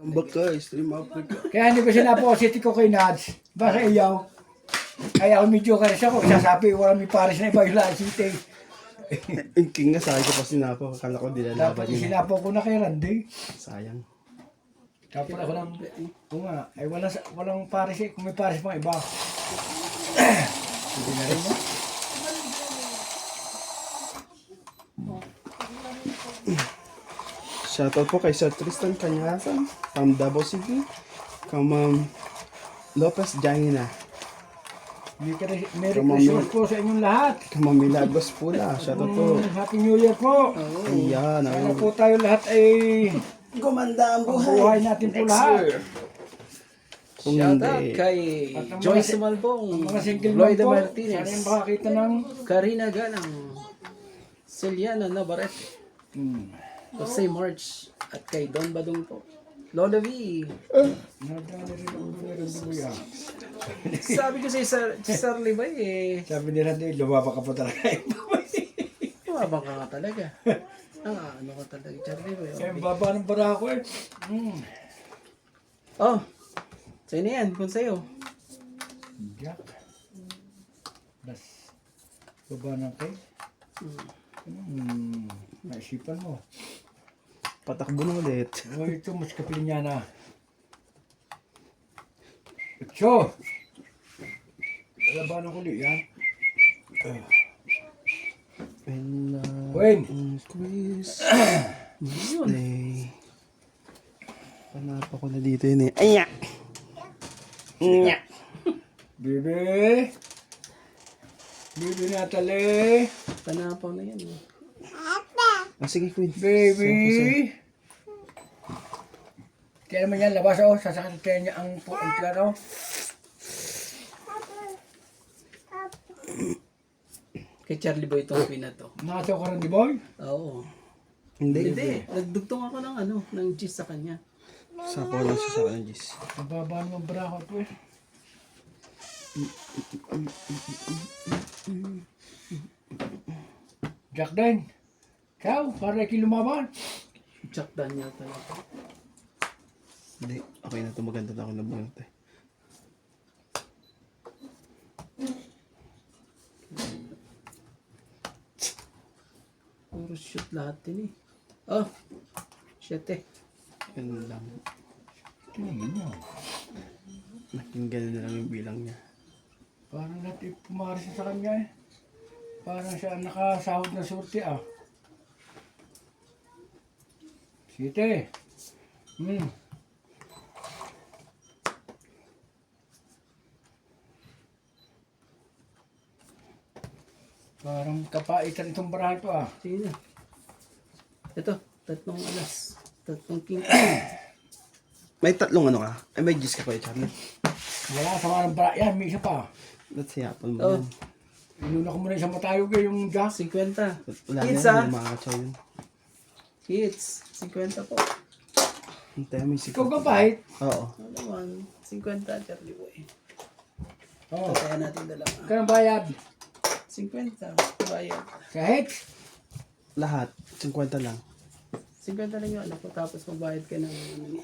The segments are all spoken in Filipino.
Come back ka, Stream Africa. Kaya hindi ko sinapositi ko kay Nads. Baka iyaw. Kaya ako medyo kares ako. Sasabi, wala may pares na iba yung lasite. Ang king nga, sakay ko pa sinapo. Akala ko dilalaban Dapat niya. sinapo ko na kay Randy. Sayang. Tapos ako ng, kung nga, ay walang pares eh. Kung may pares pang iba. Hindi na rin mo. Shoutout po kay Sir Tristan Canyasan from Davao City. Kamam Lopez Jangina. Merry Kamami. Christmas po sa inyong lahat. Kamam Milagros Pula. Shoutout po. Happy New Year po. Ayan. Sana po tayo lahat ay Gumanda ang buhay natin po lahat. Kung Shout out hindi, kay At ang Joyce mga Malbong, mga single Lloyd mom po. Martinez, Sana yung makakita ng Karina Ganang, Celiana Navarrete, Hmm. Jose March, at kay Don Badong po. Lola V. Nadali rin ang bunero ng buya. Sabi ko si Sir Libay Sabi ni Randy, lumaba ka pa talaga. tumabang ka nga talaga. Ano ka talaga, Sir Libay. Kaya baba ng bara ko eh. Oh, sa'yo na yan, kung sa'yo. Jack. Das. Baba ng kay. Naisipan mo. patakbo na ulit. O ito, mas kapilin niya na. Ito! Labanan ko ulit yan. And Wayne! Quiz. Day. Panapa ko na dito yun eh. Aya! Aya! Bibi! Bibi Natalie! Panapaw na yan. Ah, sige, Queen. Baby! Kaya naman yan, labas oh. Sasakit kaya niya ang plano. Kay Charlie Boy itong pina to. Nakasaw ka rin, di boy? Oo. Hindi. Hindi, nagdugtong ako ng cheese sa kanya. Sako lang siya sa akin, Jis. Mababa naman bara ko ito eh. Jack din. Ikaw, para kayo lumaban. Jack Daniel talaga. Hindi. Okay na ito. Maganda na ako na bunot eh. Puro shoot lahat din eh. Oh, shit eh. Yan lang. Tingnan niyo. Naging ganun na lang yung bilang niya. Parang natin pumaris sa kanya eh. Parang siya nakasahod na surti ah. Site. Parang kapaitan itong barahan to ah. Sige na. Ito, tatlong alas. Tatlong king. May tatlong ano ka? Ay, may Jis ka pa eh, Charlie. Wala sa mga ng bara. Yan, may isa pa. Let's say apple mo Oh, yan. Inuna ko muna isang matayog eh, yung Jack. 50. Wala Hits na, ah. hindi makakachaw yun. Hits. 50 po. Hintay mo yung Ikaw sikap. ka pahit? Oo. Ano naman? 50 Charlie Boy. Oo. Kaya natin dalawa. Kanang bayad? 50. Bayad. Kahit? Lahat. 50 lang. 50 lang yung ano ko. Tapos magbayad ka ng ano.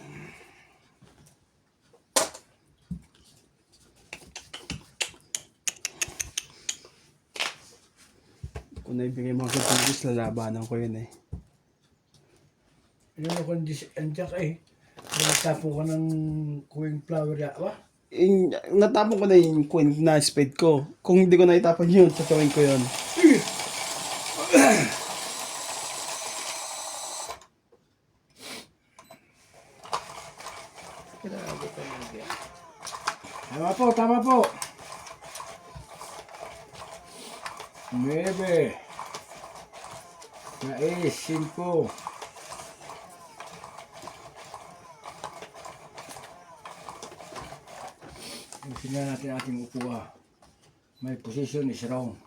Kung naibigay mo ako ng Jis, lalabanan ko yun eh. Ano ko ang Jack eh. Nagtapo ka ng queen flower ya, ba? Natapon ko na yung queen na spade ko. Kung hindi ko na itapon yun, tatawin ko yun. Grabe talaga. Tama po, tama po. Nueve. Nais, 5. Ayusin na natin ating upuha. My position is wrong.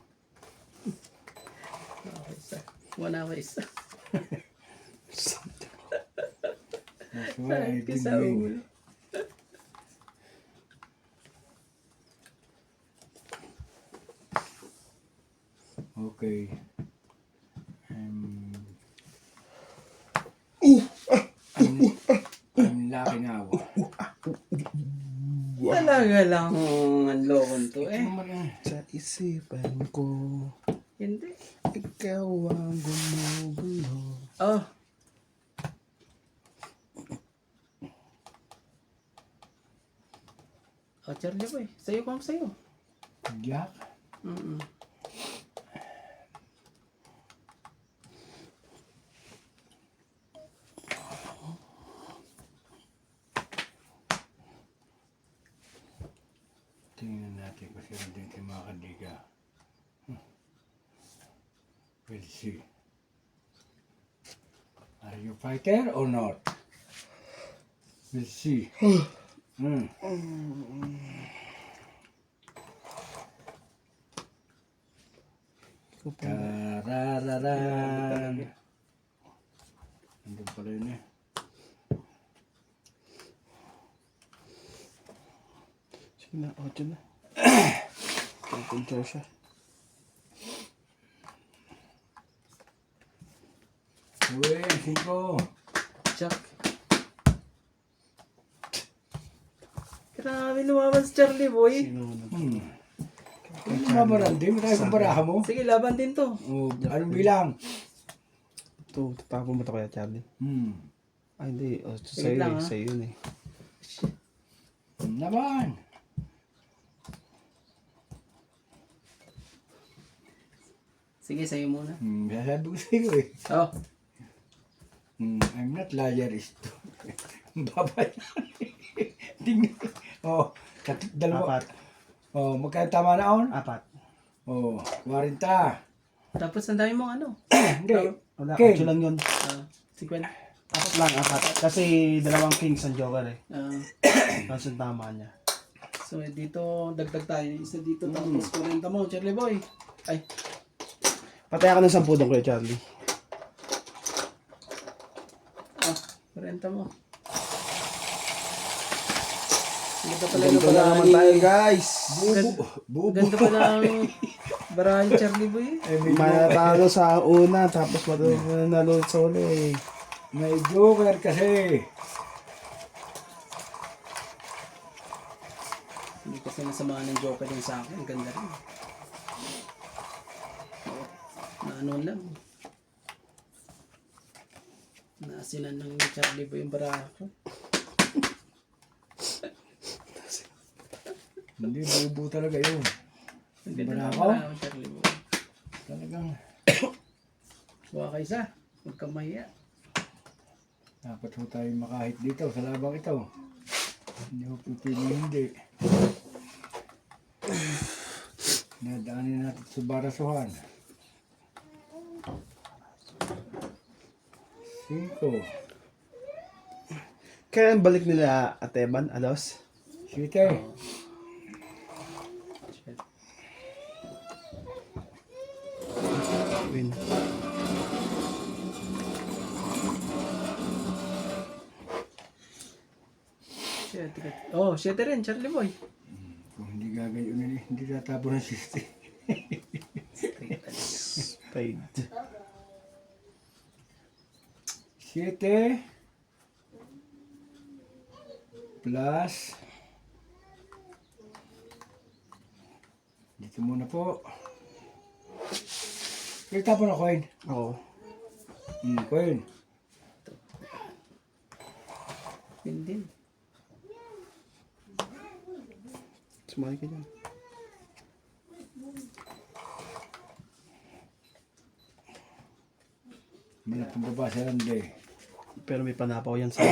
Wala ka isa. That's why I Sakit sa didn't ulo. Okay. I'm lucky ginawa. Talaga lang ang lokon to eh. Sa isipan ko, Hindi. ikaw ang gumugulo. Oh. Oh, Charlie boy. Sa'yo ko sa'yo. Jack. Mm-mm. Tingnan natin kung sino din si mga kandiga. We'll see. Are you fighter or not? We'll see. Hmm. Tarararan. Nandun pala yun eh. Sige na, 8 na. Control siya. Uy, 5. Jack. Grabe lumaban si Charlie boy. Sino na? Ano mabaran din? May tayo kung baraha mo? Sige, laban din to. O, anong bilang? Ito, tatapon mo ito kaya, Charlie. Ay, hindi. Oh, Sige sa'yo, lang, ha? sa'yo yun eh. Naman. Sige, sa'yo muna. Sasabi ko sa'yo eh. Oh. I'm not liarist. Babay. Tingnan. Oh, dalawa. 4. Oh, magkano tama na on? 4. Oh, 40. Tapos ang dami mong ano. Hindi. Wala, Okay. 8 lang yun. 50. 4 lang, 4. Kasi dalawang kings ang joker eh. Tapos ang tama niya. So, dito, dagdag tayo. Isa dito, tapos 40 mo, Charlie boy. Ay, Patay ako ng 10 doon, Kuya Charlie. 40 mo. Ganda pala Ganito ng na naman barahan tayo, ni... guys. Bubo. Ganda pala ng barahan ni Charlie boy. Manatalo sa una, tapos manalo sa uli. May joker kasi. Hindi kasi nasamahan ng joker din sa akin. Ang ganda rin. Na ano lang. Naasinan ng Charlie boy yung barahan ko. Hindi, bubo talaga yun. Ang ganda ng Barako? barahan ni Charlie boy. Talagang Buha ka isa. Huwag kang mahiya. dapat ho tayo makahit dito sa labang ito. Hindi ho pipili hindi. Nadaanin natin sa barasuhan. 5. Kailan balik nila Ateban, Alos? 7. Win. Oh, 7 rin, Charlie boy. Kung hindi gagayunin eh, hindi tatapon ng 60. Spade. 7 plus dito muna po. Kaya tapon na coin. Oo. Coin. Yun din. Sumali ka dyan. May pambaba sa lande. Pero may panapaw yan sa...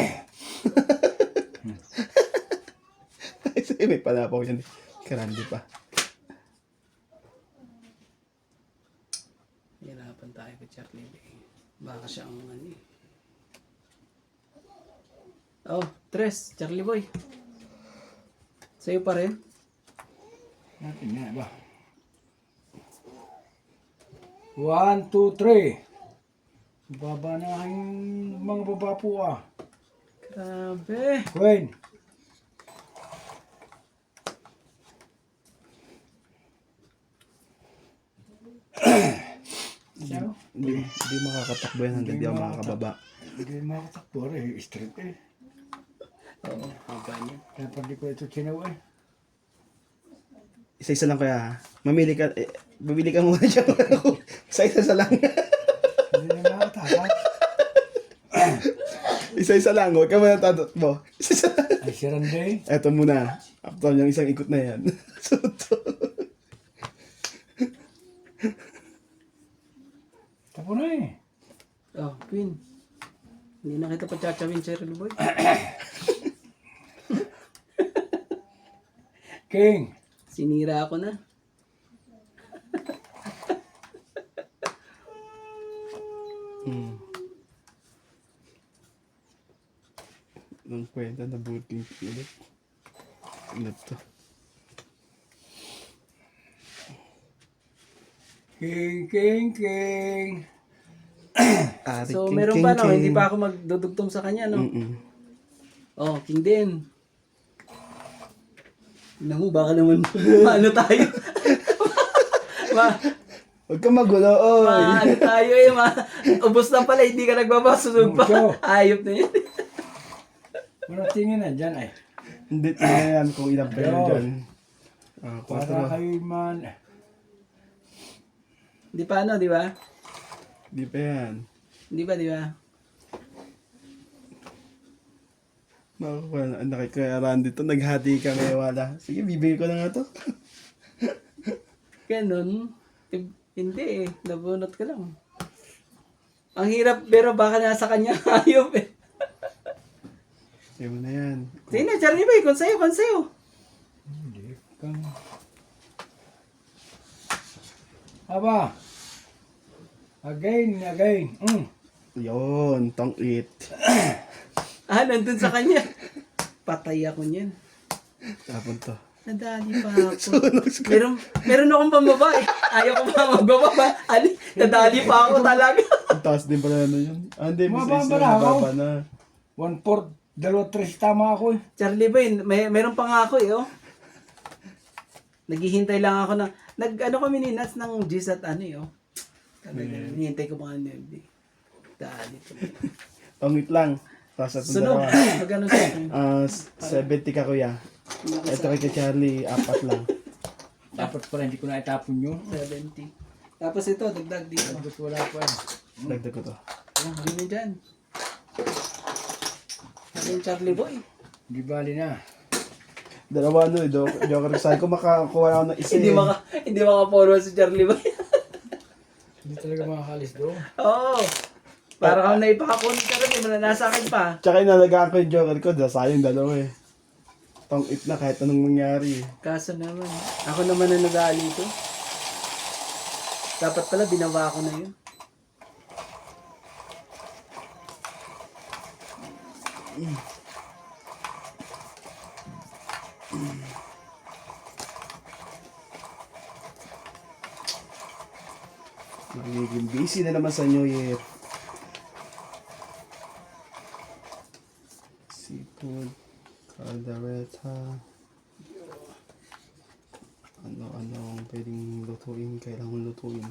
Kasi may panapaw yan. Karandi pa. Hirapan tayo kay Charlie boy. Baka siya ang ano eh. Oh, 3, Charlie boy. Sa'yo pa rin. Natin nga ba? 1, 2, 3. Baba na yung mga baba po ah. Grabe. Coin. Hindi makakatakbo yan hanggang di ako makakababa. Hindi makatakbo rin. Straight eh. Oo, haba niya. Kaya pag di ko ito sinaw eh. Isa-isa lang kaya. Mamili ka, bibili ka muna dyan. Isa-isa lang. Hindi na nakatakas. Isa-isa lang. Huwag ka muna tatot mo. Isa-isa lang. Ay, si Randay. Eto muna. After yung isang ikot na yan. Sunod to. Tapo na eh. Oh, Queen. Hindi na kita pa chachawin, Cheryl Boy. King. Sinira ako na. Nung kwenta na booking ulit. Ano to? King. Ari, So, king, meron king, pa no, king. hindi pa ako magdudugtong sa kanya, no? Oh, King din. Tignan mo, baka naman, ano tayo? Huwag ka magulo, oy. Ano tayo eh, ubos na pala, hindi ka nagbabasunod pa. Mucho. Ayop na yun. Wala tingin na dyan ay. Hindi tingnan yan kung ilang pa yun Ayun. dyan. Para kayo man. Di pa ano, di ba? Di pa yan. Di ba, di ba? Makakuha na. Ang laki kaya Randy to. Naghati ka ngayon wala. Sige, bibigay ko na nga to. Ganun. Hindi eh, nabunot ka lang. Ang hirap, pero baka nasa kanya ayop eh. Sige mo na yan. Sige na, Charlie Boy, kung sa'yo. Hindi kang... Aba. Again. Yun, tong it. Nandun sa kanya. Patay ako niyan. Tapon to. Nadali pa ako. Meron akong pambaba eh. Ayaw ko pa magbaba. Nadali pa ako talaga. Ang taas din pala ano yun. Hindi, mas Mababa isa na ako. mababa na. 1/4, 2/3 tama ako eh. Charlie Boy, meron pa nga ako eh, oh. Naghihintay lang ako na, ano kami ni Nats ng G's at ano eh, oh. Hinihintay ko mga nerdy. Dali to. Tongit lang. Tapos atong Sunog. dalawa. Magkano sa akin? 70 ka kuya. Ito kay Charlie, 4 lang. Dapat pala hindi ko na itapon yun. 70. Tapos ito, dagdag dito. Dapat wala pa eh. Dagdag ko to. Oh, hindi mo dyan. Ano yung Charlie Boy? Hindi bali na. Dalawa ano eh, Joker. Sabi ko makakuha ako ng isa eh. Hindi maka-forward si Charlie Boy. Hindi talaga makakalis doon. Oo. Para kang naipakakunin ka rin, hindi mo na nasa akin pa. Tsaka inalagaan ko yung Joker ko, sayang dalawa eh. Tong it na kahit anong mangyari eh. Kaso naman, ako naman ang nag-aali ito. Dapat pala binawa ko na yun. Magiging busy na naman sa New Year. Seafood, caldereta. Ano ang pwedeng lutuin, kailangan lutuin.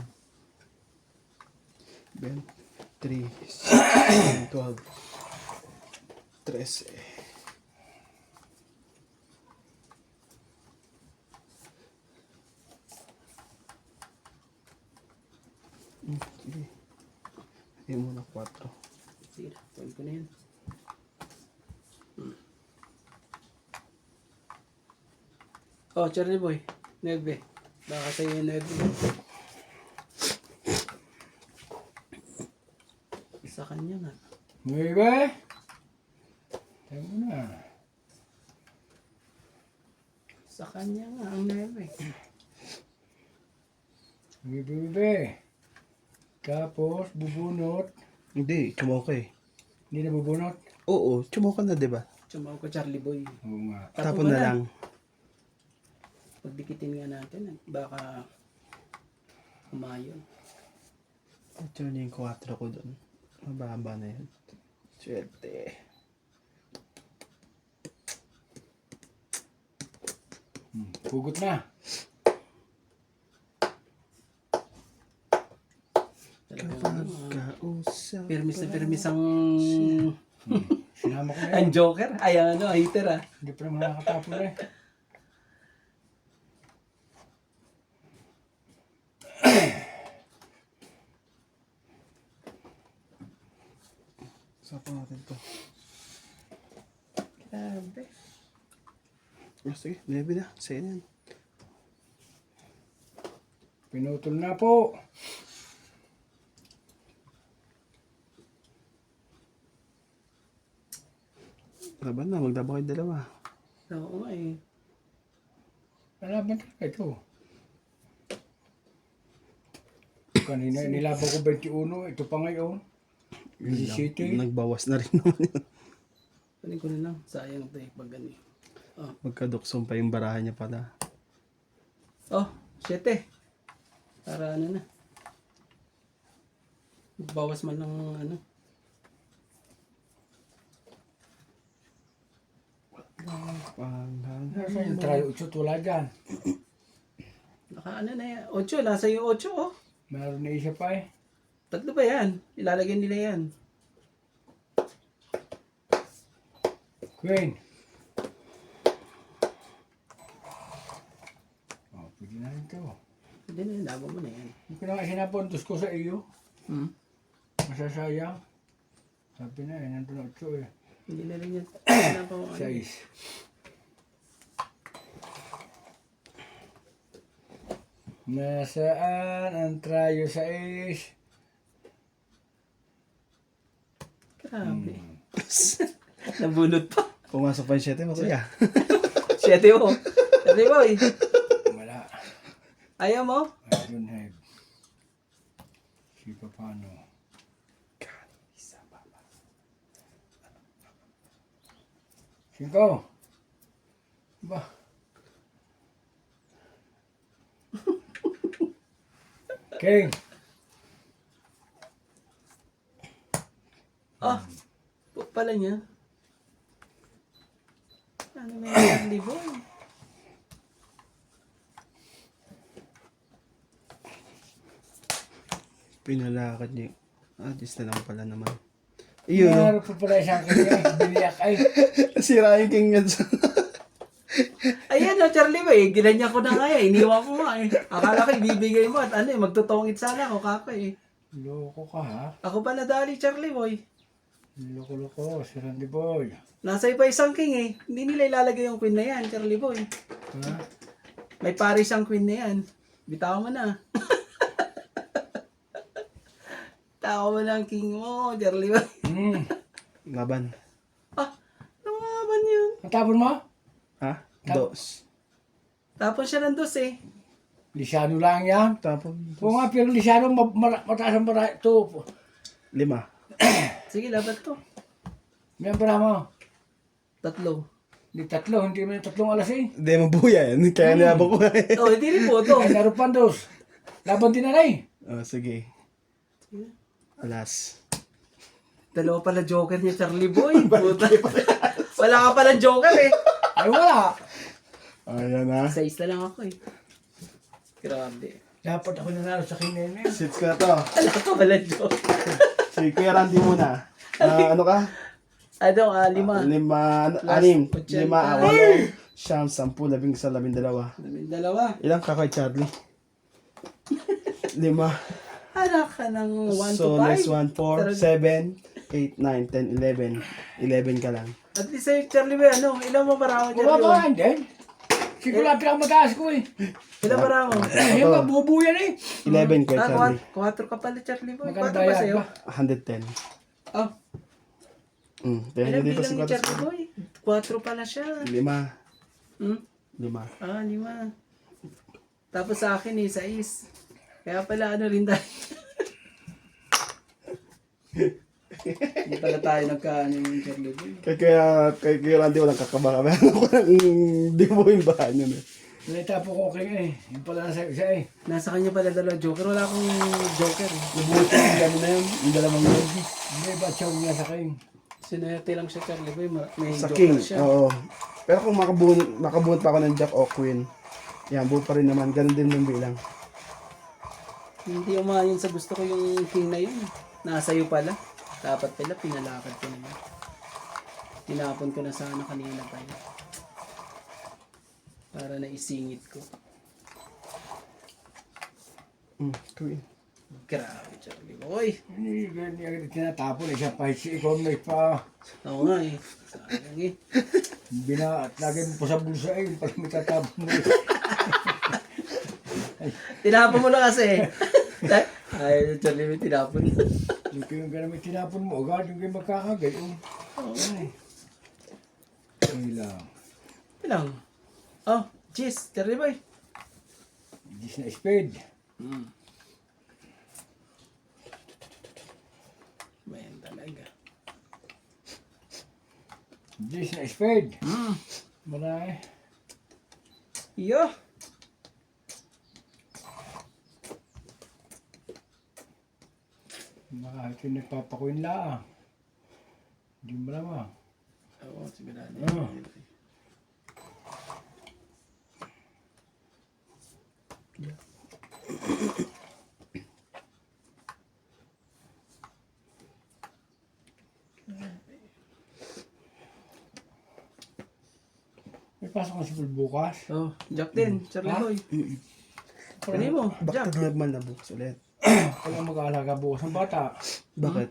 3, 6, 12, 13. Sige. Hindi mo na 4. Sige na, tuwin ko na yan. Oh, Charlie Boy. 9. Baka sa'yo yung 9. Sa kanya nga. Bebe! Tayo mo na. Sa kanya nga ang 9. Bebe. Tapos, bubunot. Hindi, chumoka eh. Hindi na bubunot. Oo, chumoka na diba? Tumaw ko Charlie Boy. Oo nga. Tapon na lang. Pagdikitin nga natin, baka umayon. Ito na yung 4 ko doon. Mababa na yan. Swerte. Pugot na. Kapag kausap. Permis na permis ang... Sinama ko na Ang joker? Ay, ang ano, hater ah. Hindi pa naman nakakatapon eh. Sapa natin to. Grabe. Oh, sige, 9 na. Sa'yo na yan. Pinutol na po. Laban na, magdaba kayo dalawa. Oo nga eh. Nalaban talaga ito. Kanina nilaban ko 21, ito pa ngayon. City. Nagbawas na rin naman yun. Kunin ko na lang. Sayang ito eh. Pag ano eh. Magkaduksong pa yung barahan niya pala. Oh, 7. Para ano na. Bawas man ng ano. Nasa yung try 8 wala dyan. Naka ano na yan. 8. Nasa yung 8 oh. Meron na isa pa eh. 3 ba yan? Ilalagyan nila yan. Queen. Oh, pwede na rin ito. Hindi na yun. Laban mo na yan. Hindi ko na nga sinapuntos ko sa iyo. Hmm? Masasayang. Sabi na eh, nandun 8 eh. Hindi na rin yan. Kailangan ko ano. 6. Nasaan ang trayo 6? Grabe. Nabunot pa. Pumasok pa yung 7, masaya. 7 mo. 7 mo eh. Wala. Ayaw mo? I don't have. Si Papano. Cinco. Ba? King. Ah. Pala niya. Ano ba yung libo? Pinalakad niya. Just na lang pala naman. Iyon. Meron pa pala siyang kanya. Biniyak ay. Sira yung king yan. Ayan o, Charlie ba eh. Ginanya ko na nga eh. Iniwan ko nga eh. Akala ko ibibigay mo at ano eh. Magtutongit sana ako kaka eh. Loko ka ha? Ako pa nadali, Charlie boy. Loko-loko. Si Randy Boy. Nasa iba isang king eh. Hindi nila ilalagay yung queen na yan, Charlie boy. Ha? May paris ang queen na yan. Bitaw mo na. Bitaw mo na ang king mo, Charlie boy. Laban. Ah, lumaban yun. Natapon mo? Ha? Dos. Tapos siya ng 2 eh. Lisyano lang yan. Tapos, Oo nga, pero Lisyano mataas ang para ito. 5. Sige, labat to. May para mo. 3. Di 3, hindi mo yung 3 alas eh. Hindi, mabuya yan. Kaya nilabang ko eh. Oh, hindi rin po to. Ay, naroon pa 2. Laban din na rin. Oh, sige. Alas. 2 pala joker niya, Charlie boy. Puta. Wala ka pala joker eh. Ay, wala. Ayan na. 6 na lang ako eh. Grabe. Dapat ako nanalo sa kinene. Sits ko na to. Wala ka pala joker. Si Kuya Randy muna. Ano ka? Ano, 5. 6, 5, 8, 9, 10, 10, 11, 12. Dalawa. Ilang ka kay Charlie? 5. Anak ka ng 1 So, to 5. next one, 4, 7, 8, 9, 10, 11. 11 ka lang. At least sa'yo, Charlie boy, ano? Ilang mo para ako, Charlie boy? Bumabaan din. Siguro lang mataas ko eh. Ilang para mo? Eh, mabubu yan eh. 11 kay Ah, Charlie. 4 ka pala, Charlie boy. Magkano 4 ba bayad sa'yo? ba? 110. Oh, Kaya ilang dito bilang ni si Charlie boy? 4 pala siya. 5. Hmm? 5. Ah, 5. Tapos sa akin eh, 6. Kaya pala ano rin tayo. Hindi pala tayo nagkaano yung Charlie boy. Kay Kuya Randy walang kakabaka. Meron ko lang di mo yung bahan yun eh. Naitapo ko king eh. Yung pala nasa isa eh. Nasa kanya pala 2 joker. Wala akong joker eh. Ubuti yung gano'n na yun. Yung dalawang yun. Hindi ba siya niya sa king? Sinerte lang siya, Charlie boy. May Sa joker king, siya. oo. Pero kung makabunot pa ako ng Jack o Queen, yan, buo pa rin naman. Ganun din yung bilang. Hindi umayon sa gusto ko yung king na yun. Nasa iyo pala. Dapat pala pinalakad ko naman. Tinapon ko na sana kanina pa yun. Para na isingit ko. Tuwin. Grabe, Charlie Boy. Hindi agad tinatapon. Isa pa, ikaw may pa. Oo nga eh. Sayang eh. Lagay mo pa sa bulsa eh. Pag may tatapon mo eh. Tinapon mo na kasi. Ay, Charlie Boy, tinapon. Yung kayo may tinapon mo agad. Yung kayo magkakagay. Oo. Ay lang. Ilang? Oh, jeez, Charlie Boy. Diyos na spade. Bayan talaga. Diyos na spade. Marami. Iyo. Ito yung nagpapakuin lang. Hindi mo naman. Oo, sigurado. Oo. May pasok ka sa pool bukas. Oh, Jack din, Charlie Ha? Boy. Kani mo, Jack. Bakit naman na bukas ulit? Kaya mag-aalaga bukas ng bata. Bakit?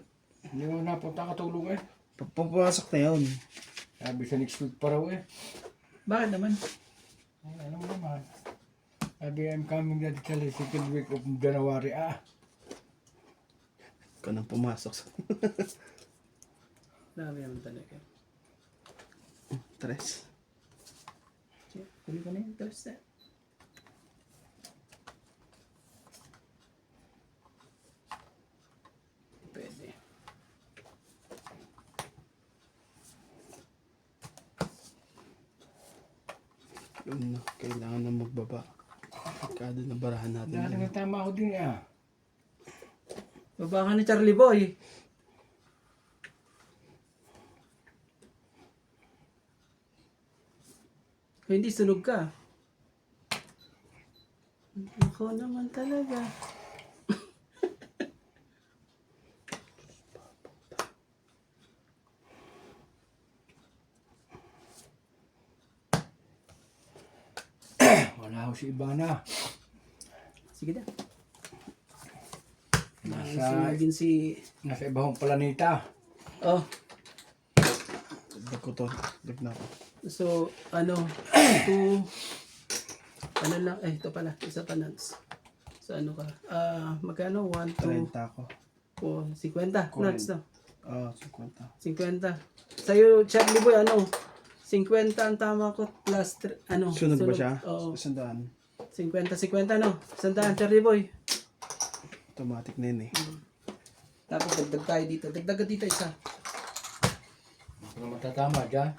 Hindi mo napunta katulong eh. Papapasok na yun. Sabi sa next week pa raw eh. Bakit naman? Ay, alam mo naman. Sabi, I'm coming na sa second week of January. Ikaw nang pumasok sa... Dami naman talaga. Tres. Kunin ko na yung toast na. Pwede. Yun na, kailangan na magbaba. Pagkado na barahan natin. Dahil yun. nga tama ako din Baba ka ni Charlie Boy. Hindi sunog ka. Ako naman talaga. Wala ako si Ibana. Sige na. Nasa- Nasa si... Nasa ibang planeta. Oh, Dag ko to. Dag na ako. so, ano, ano lang, ito pala, isa pa nuts. So, ano ka, magkano? 1, 2, 30 ako. 4, 50 nuts, no? 50. 50. Sa'yo, Charlie Boy, ano, 50 ang tama ko plus, ano, Sunog ba siya? Oo, 100. 50, no? Sandaan, Charlie Boy. Automatic na yun eh. Tapos, dagdag tayo dito. Dagdag ka dito isa. Ano matatama dyan?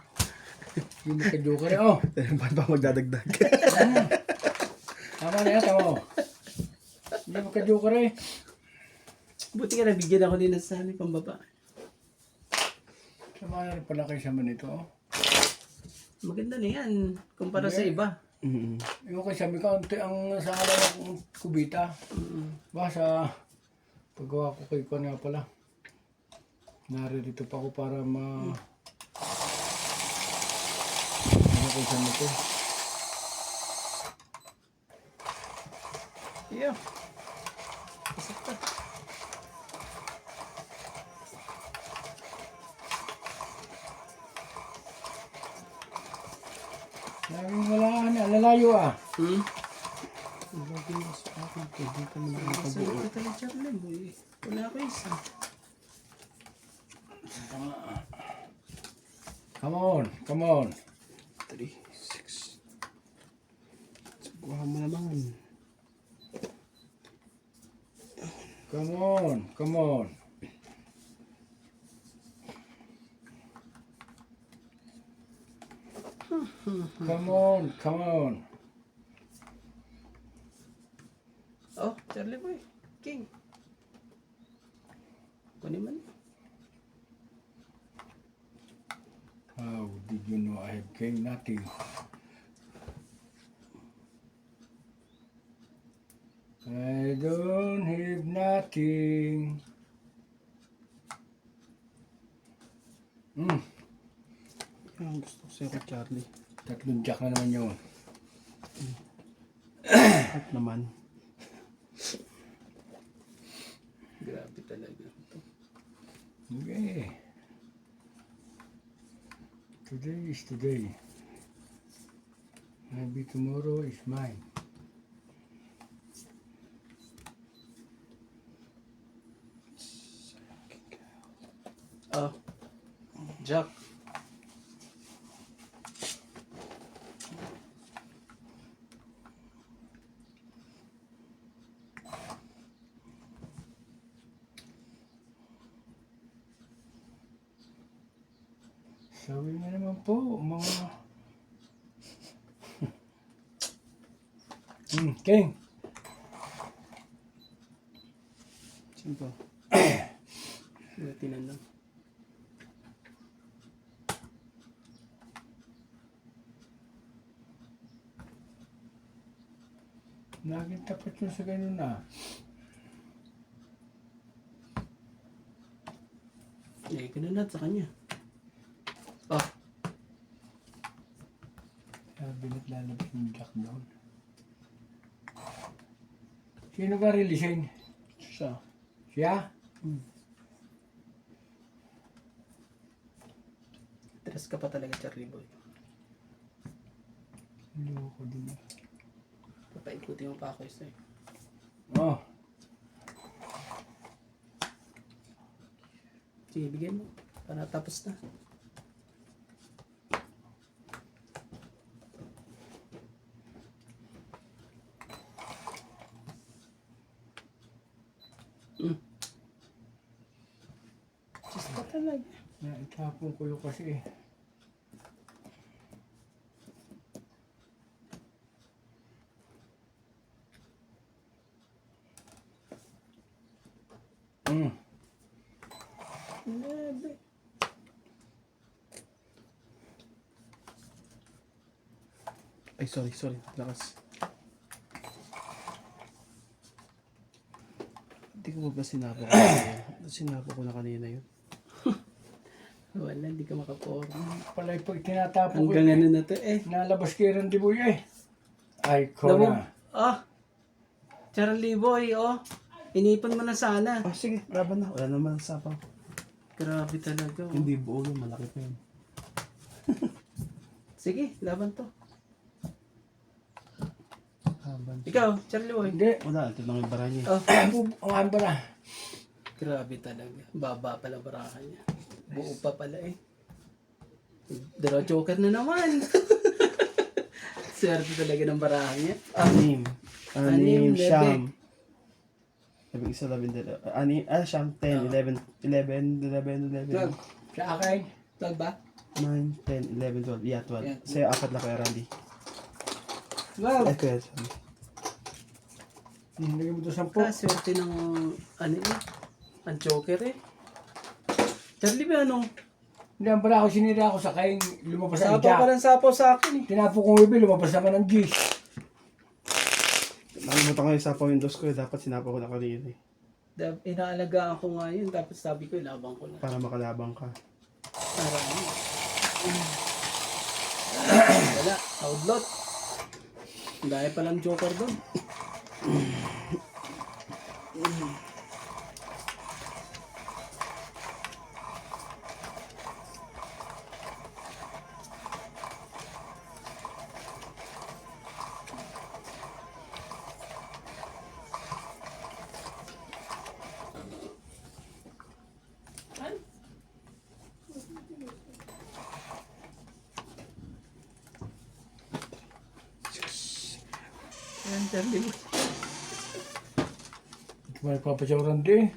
Yung ka-joker eh. Oh, Ba't ba magdadagdag? tama na yan, tama. Yung ka-joker eh. Buti ka nabigyan ako din ng sani pambaba. Tama na rin pala kayo sa manito. Oh. Maganda na yan, kumpara sa iba. Yung kay sabi ka, ang sa alam ng kubita. Basta, paggawa ko kay Kwan nga pala. Naririto pa ako para ano kay sa nito. Iyo. Isip ka. Laging wala ka na, lalayo ah. Lagi mo sa akin. Hindi ka naman Sabi nakabuo. ko talaga, Charlie Boy. Wala ko isa. Come on, come on. 3, 6. Subuhan mo naman. Come on, come on. Come on, come on. Oh, Charlie Boy. King. Kunin man. How did you know I have gained nothing? I don't have nothing. Ang gusto ko sa'yo kay Charlie. 3 jack na naman yun. At naman. Grabe talaga. Okay. Today is today. Maybe tomorrow is mine. Oh. Jack. Sabi mo naman po, mga... King. Sino? Buti na lang. Laging tapat yun sa ganun na. Eh, kinunat sa kanya. Oh. Sabi na't lalabas yung jack doon. Sino ba releasin? Siya. Siya? Tres ka pa talaga, Charlie boy. Loko din. Papaikutin mo pa ako isa eh. Oh, Sige, bigay mo. Para tapos na. Diyos ka talaga. naitapon ko yun kasi. Nebe. Ay, sorry. Lakas. Hindi ko ba sinabi ko na yun? Sinabi ko na kanina yun. Wala, hindi ka makaporma. Palay pag tinatapon ko Hanggang ano na to eh. nalabas kay Randy Boy eh. Ay, ko Labo. na. Oh. Charlie boy, oh. Inipon mo na sana. Oh, sige, laban na. Wala naman ang sapang. Grabe talaga. Oh. Hindi buo yun, malaki pa yun. Sige, laban to. Haban. Ikaw, Charlie boy. Hindi. Wala, ito lang yung bara niya. Oh. Bubuhan ba na? Grabe talaga. Baba pala barahan niya. Buo pa pala eh. Draw joker na naman. Swerte talaga ng barahan niya. Anim. Anim, Siyam. Sabi isa, 11, siyam, 10, 11, 12. Sa akin. 12 ba? 9, 10, 11, 12. Yeah, 12. Yeah. Sa'yo, apat na kaya Randy. 12. Ay, kuya, sabi. Hindi mo ito 10. Swerte ng ano eh. Ang joker eh. Charlie ba ano? Hindi ang pala ako sinira ako sa kain lumabas ang Sapaw pa jack. lang sapaw sa akin eh. Tinapo kong ibi, lumabas naman ang G. Nakalimutan ko yung sa Windows ko. Dapat sinapa ko na kanina eh. Inaalagaan ko nga yun. Tapos sabi ko, ilabang ko na. Para makalabang ka. Para ano. Wala. Outlot. Dahil palang joker doon. Ayan, Charlie. Ito ba nagpapasyaw Randy?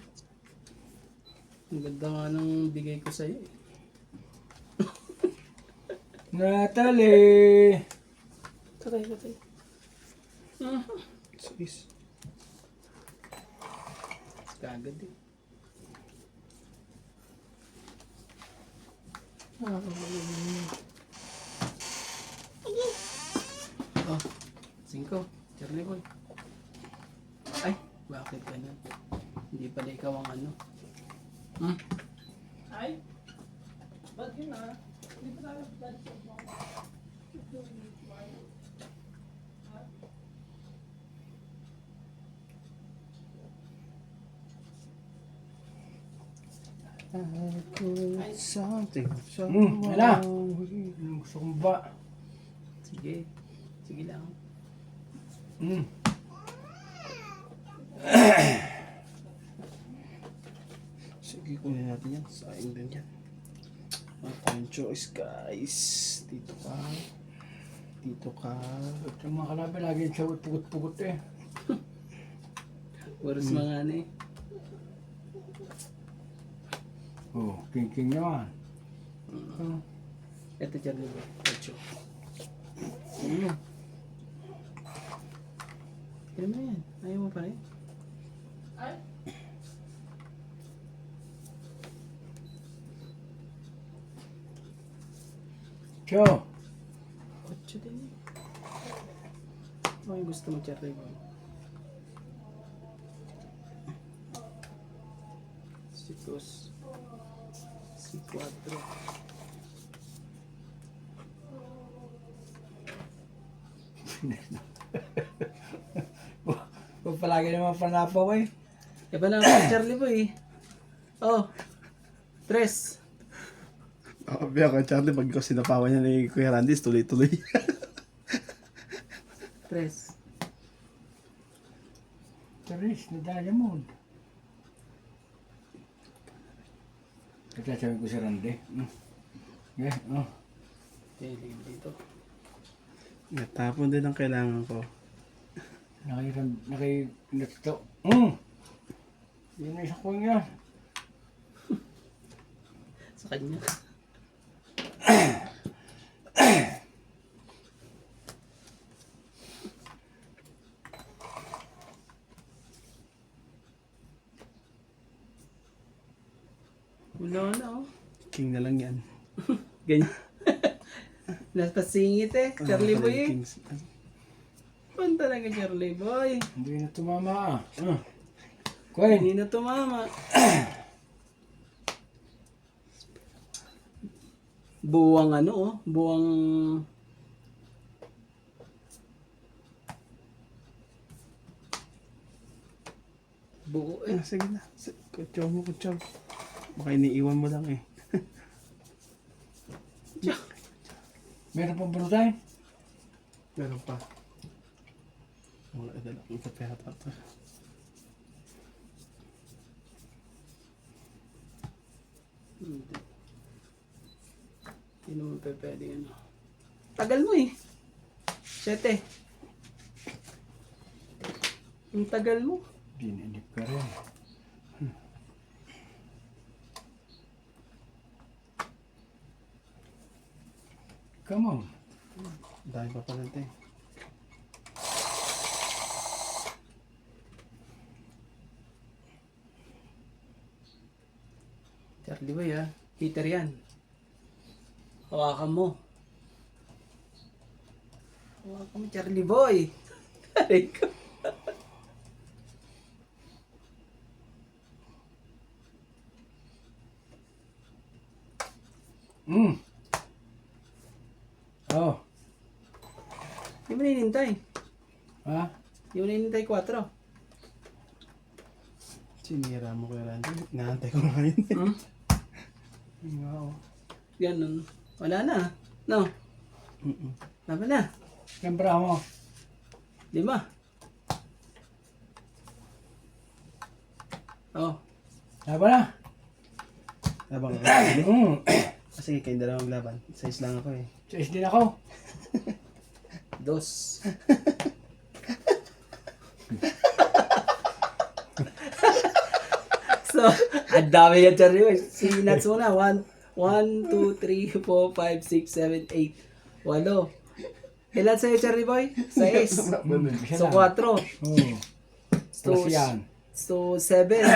Ang ganda nga nung bigay ko sa'yo eh. Natalie! Katay. Sis. Kagad eh. Oh, 5. Charlie boy. Ay, bakit ganun? Hindi pala ikaw ang ano. Ay, ba't yun ah? Something. Wala. Gusto kong ba? Sige. Sige lang. Hmm. Sige, kunin natin yan. Sayang din yan. Wala tayong choice, guys. Dito ka. Dito ka. Ito yung mga kalabi, lagi yung siya pugot-pugot eh. Oras mga ano eh. Oh, king-king naman. Ito Charlie Boy. Ocho. Ano? Kaya mo yan. Ayaw mo pa rin. Tiyo. Ocho din eh. Ano yung gusto mo Charlie Boy? Sikus. Si Cuatro. Huwag palagi naman panapaw eh. Iba na ako Charlie Boy eh. Oh. Tres. Biya ko, Charlie, pag ko sinapawan niya ni Kuya Randis, tuloy-tuloy. Tres. Taris, na diamond. Ito sabi ko sa Randy. Okay, oh. Okay, leave dito. Natapon din ang kailangan ko. Nito. Yun na isa ko niya. Sa kanya. Wala na oh. King na lang yan. Ganyan. Napasingit eh. Charlie Boy eh. Kings. Pan talaga Charlie Boy. Hindi na tumama ah. Kuya, Hindi na tumama. Buwang ano oh. Buwang... Buo eh. Sige na. Kutsaw mo, kutsaw. Baka iniiwan mo lang eh. meron pang brutay? Meron pa. Wala, dala ang kapera pa ito. Hindi naman pwede ano. Tagal mo eh. 7. Ang tagal mo. Dinilip ka rin. Come on. Dahil pa pala ito eh. Charlie Boy ah. Heater yan. Hawakan mo. Hawakan mo Charlie Boy. Aray ko. Oh. Hindi mo ninintay. Ha? Hindi mo ninintay 4. Sinira mo Kuya Randy. Inaantay ko nga yun. Hmm? Yun nga oh. Ganun. Wala na. No. Tama na. Siyempre mo. 5. Oh. Tama na. Labang ako. Sige, kayong dalawang laban. Size lang ako eh. Size din ako. 2. So, ang dami yan Charlie Boy. Si Nats muna. 1, 2, 3, 4, 5, 6, 7, 8. 8. Ilan sa'yo Charlie Boy? 6. So, 4. Oh. So, Plus yan. So, 7.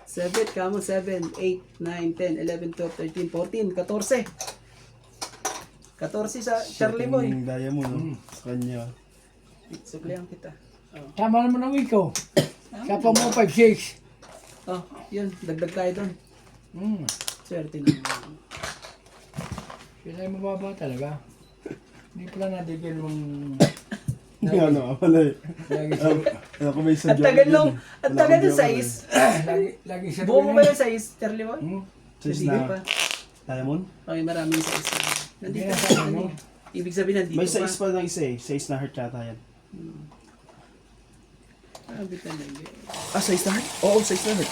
7, kamo 7, 8, 9, 10, 11, 12, 13, 14, 14. 14 sa Charlie Boy. Yung diamond no? Sa kanya. Suklayan kita. Oh. Tama naman ang ikaw. Sapa mo 5-6. Oh, yun. Dagdag tayo doon. Swerte naman. Sila ay mababa talaga. Hindi pala natigil mong... Ano nga pala eh. Lagi siya... Ano ko may isang Ang tagal joke nung, yun eh. ang Wala tagal akong ng joke size. lagi siya... Buo mo ba yung size, Charlie Boy? Size Hindi na pa. diamond? Okay, maraming size. Nandito Hindi na pa. sa ano. Ibig sabihin nandito May pa. size pa ng isa eh. Size na heart yata yan. Grabe talaga. Ah, size na heart? Oo, size na heart.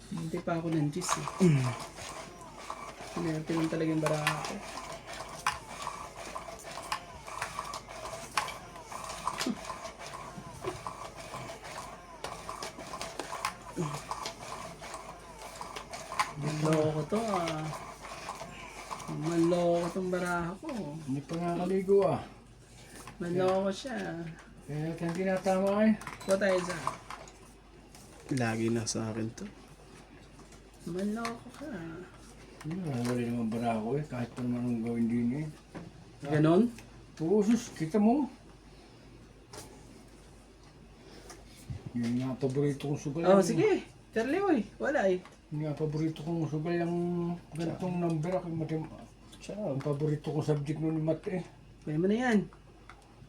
Hindi pa ako ng juice eh. Sinerte lang talaga yung baraka ko. Manloko to ah. Manloko tong baraha ko. Hindi pa nakakaligo ah. Manloko siya. Kaya kaya tinatama eh. What tayo sa? Lagi na sa akin to. Manloko ka. Wala naman bara ako eh. Kahit pa naman ang gawin din eh. Ganon? Oo, sus, kita mo. Yun nga paborito kong sugal. Oh, sige. Charlie, oy. Wala eh. Yun nga paborito kong sugal yung ganitong number ako. Ang paborito kong subject nun yung math eh. Pwede mo na yan.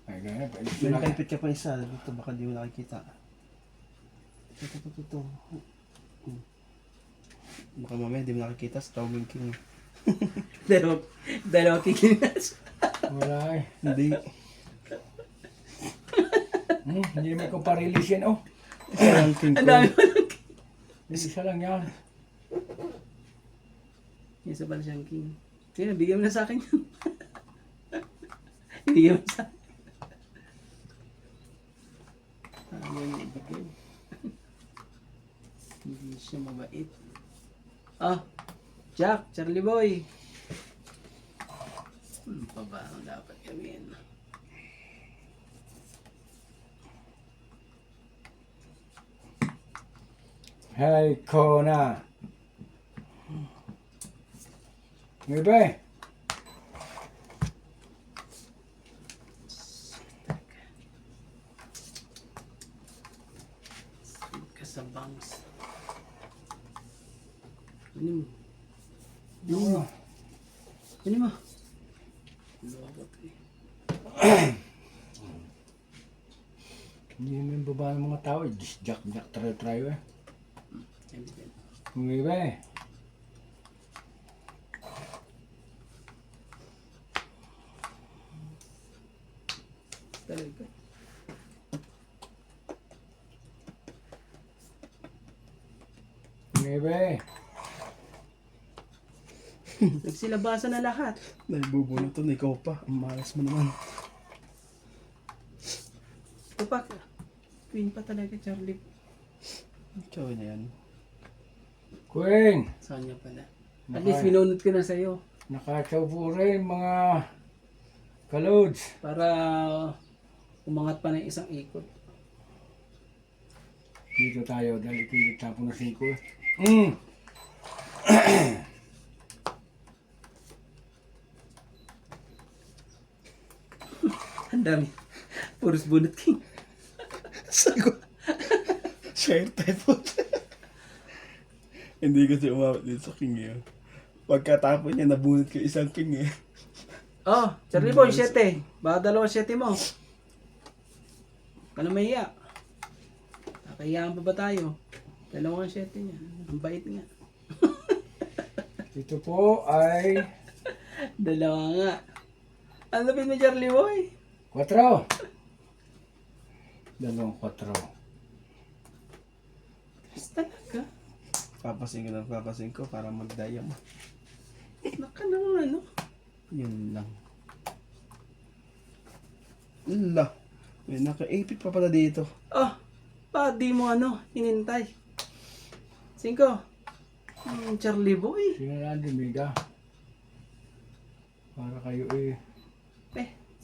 Ay, gano'n. May nakaipit ka pa isa. Dito baka di mo nakikita. Ito. Baka mamaya di mo nakikita sa Tawagin King. Dalawa kikinas. Wala eh. Hindi. Hindi naman ko pa-release yan. Oh, Isa lang King Ang dami Kong. mo lang. isa lang yan. Isa pala siyang king. Sige, bigyan mo na sa akin yan. Bigyan mo sa akin. Ayaw niya ibigay. Hindi siya mabait. Ah, Jack, Charlie Boy. Ano pa ba ang dapat gawin? Hey, Kona. Ngayon Ka sa bangs. Ano mo? Oo. Ano mo? Loko to eh. Hindi naman baba ng mga tao. Just jack, try eh. Everything. Ngayon Talaga. Ngayon Nagsilabasan na lahat. Naibubunot to na ikaw pa. Ang malas mo naman. Tupak. Queen pa talaga, Charlie. Ikaw na yan. Queen. Saan niya pala? At least minunod ko na sa'yo. Nakatsaw po rin mga kalods. Para umangat pa ng isang ikot. Dito tayo dahil ito yung tapo na 5 eh. Ang dami. Puros bunot king. Sago. Share type. Hindi kasi umabot dito sa king yun. Pagkatapon niya, nabunot ko isang king eh. Oh, Charlie Boy, 7. Baka 2 7 mo. Kala mahiya. Kakayaan pa ba tayo? 2 7 niya. Ang bait nga. Ito po ay 2 nga. Ang lapit mo, Charlie Boy. 4. 2, 4. Talaga. Papasin ko para magdaya mo. Naka naman ano. Yun lang. La. May naka-apit pa pala dito. Oh, pa di mo ano, hinintay. 5. Charlie Boy. Sino na Mega? Para kayo eh.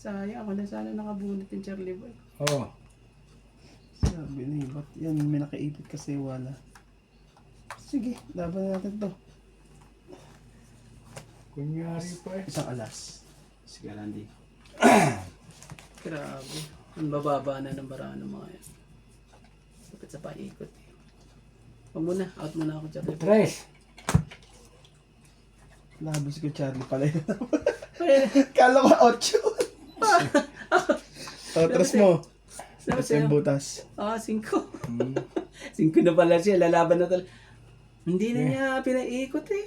Sayang ako na sana nakabunot yung Charlie Boy. Oh, Sabi ni, ba't yan? May naka-apit kasi wala. Sige, laban natin to. kunyari pa eh. Isang alas. Sige, Randy. Grabe. Ang bababa na ng baraan ng mga yan. Bakit sa paikot eh. Huwag muna, out muna ako Charlie Boy. 3. Labas ko Charlie pala yun. Eh, Kala ko 8. Otras mo. Sabi Ito sa'yo. yung butas. 5. 5 na pala siya, lalaban na talaga. Hindi na niya pinaiikot eh.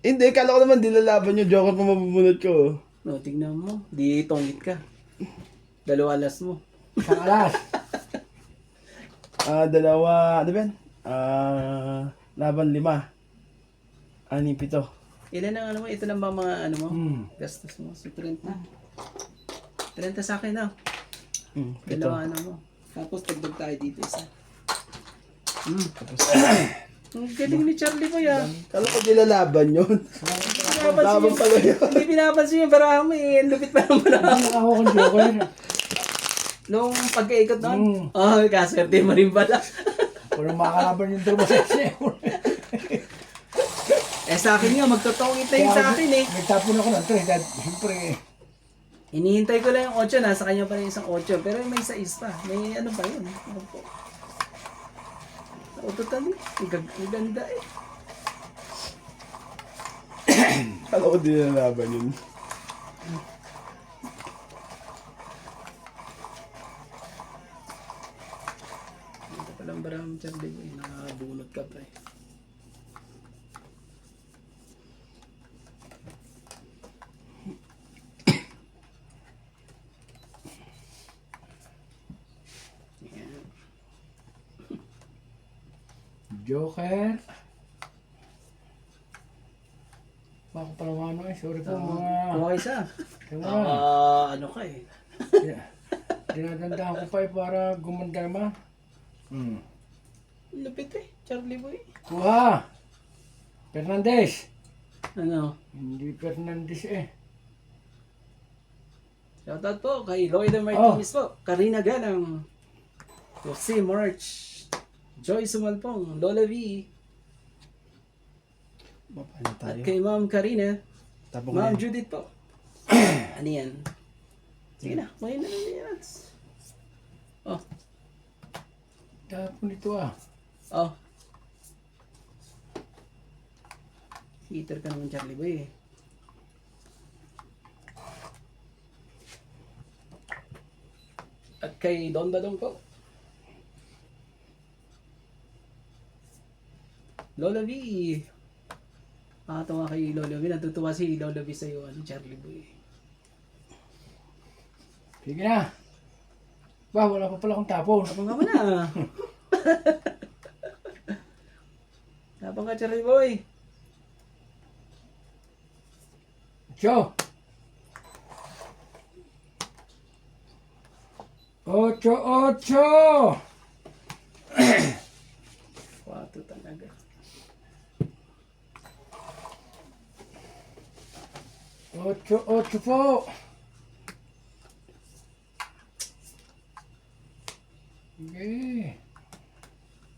Hindi, kala ko naman dilalaban nyo. Joker pa mabubunot ko. No, tignan mo. Di tongit ka. 2 alas mo. Isang alas. Dalawa, ano ba yan? Laban 5. 6, 7. Ilan ang ano mo? Ito lang ba mga ano mo? Hmm. Gastos mo? So 30. 30 sa akin na. 2 7. ano mo. Tapos tagdag tayo dito isa. Tapos, Ang galing ni Charlie Boy ah. kala ko dilalaban yun. Laban pala yun. Hindi pinapansin yung baraha mo eh. Ang lupit pa ng baraha. Hindi ako kung joker. Nung pagkaikot doon. Oh, kaswerte mo rin pala. Walang makakalaban yung turbo sa Eh sa akin nga, magtotongit na yun sa akin eh. Nagtapon ako ng 3 dahil siyempre Inihintay ko lang yung 8, nasa kanya pa rin isang 8. Pero may 6 pa. May ano pa yun. Ano po? O totally, ang ganda eh. Kala ko dilalaban yun. Ito palang barang Charlie Boy, nakabunot ka pa eh. Yan. joker. Baka pala mga ano eh. Sorry po mga... Kuha isa. Diba? Ano ka eh. Dinadandaan ko pa eh para gumanda naman. Lupit eh, Charlie Boy. Kuha! Fernandez! Ano? Hindi Fernandez eh. Shoutout po kay Lloyd Martinez po. Karina Ganang. Jose March. Joy Sumalpong. Lola V. Paano At tayo? kay Ma'am Karina. Tapos ko Ma'am yan. Judith po. Ano yan? Sige na, kunin na lang yan. Oh, Tapon ito ah. oh. Heater ka naman Charlie Boy eh. At kay Don Dadong po. Lola V. Nakatawa kay Lola V. Natutuwa si Lola V sa'yo, ano, Charlie Boy. Sige na. Ba, wala pa pala akong tapon. Tapang ka mo na. Tapang ka, Charlie Boy. Ocho. 8. Wato talaga. 8 po. Sige.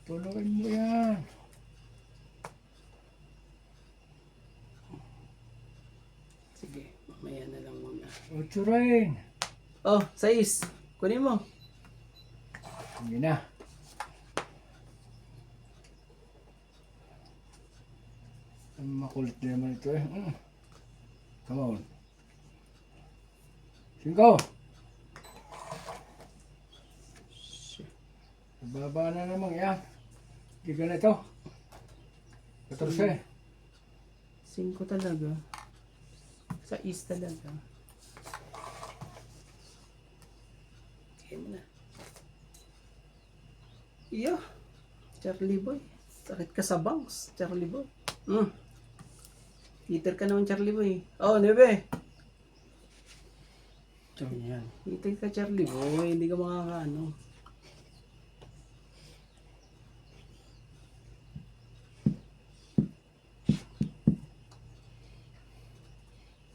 Tulungan mo yan. Sige, mamaya na lang muna. 8 rin. Oh, 6. Kunin mo. Sige na. Ang makulit din naman ito eh. Come on. 5. Baba na naman yan. Hindi ka na ito. 14. 5 talaga. 6 talaga. Sige mo na. Iyo. Charlie Boy. Sakit ka sa bangs, Charlie Boy. Heater ka naman, Charlie Boy. Oh, 9. Tiyan yan. Heater ka, Charlie Boy. Hindi ka makakaano.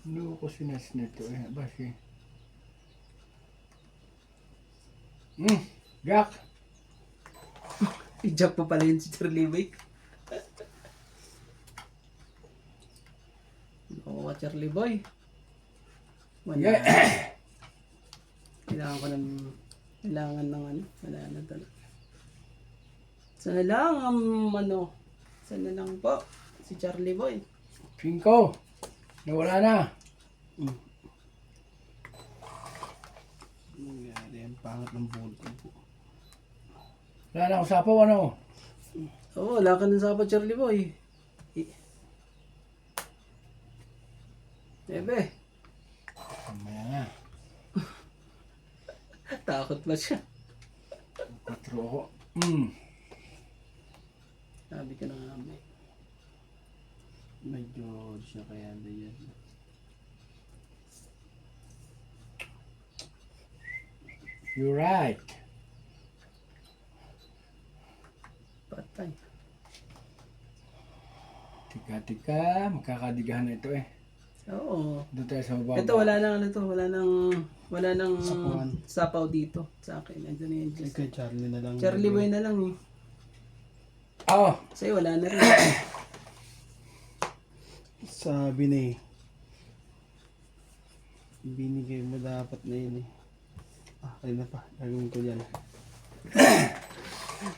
Ano ko sinas nito eh. Basi. Jack. I-jack pa pala yun si Charlie Boy. Oo, Charlie Boy. Wala. Yeah. Kailangan ko ng... Kailangan ng ano. Wala na talaga. Sana lang ang ano. Sana lang po. Si Charlie Boy. 5. Nawala na. Nangyari, ang pangat ng bulto po. Wala na akong sapaw, ano? Oo, wala ka ng sapat, Charlie Boy. Ebe, Mamaya na. takot ba siya? 4 ako. Sabi ko na nga, may. Medyo siya kaya na yan. You're right. Patay. Tika, magkakadigahan na ito eh. Oo. Doon tayo sa baba. Ito, wala nang ano to, wala nang Sapawan. sapaw dito sa akin. Nandiyan na yung Ay, kay Charlie na lang. Charlie Boy na lang eh. Oh, Sa'yo, wala na rin. Sabi na eh. Binigay mo dapat na yun eh. Kanina pa. Gagawin ko yan.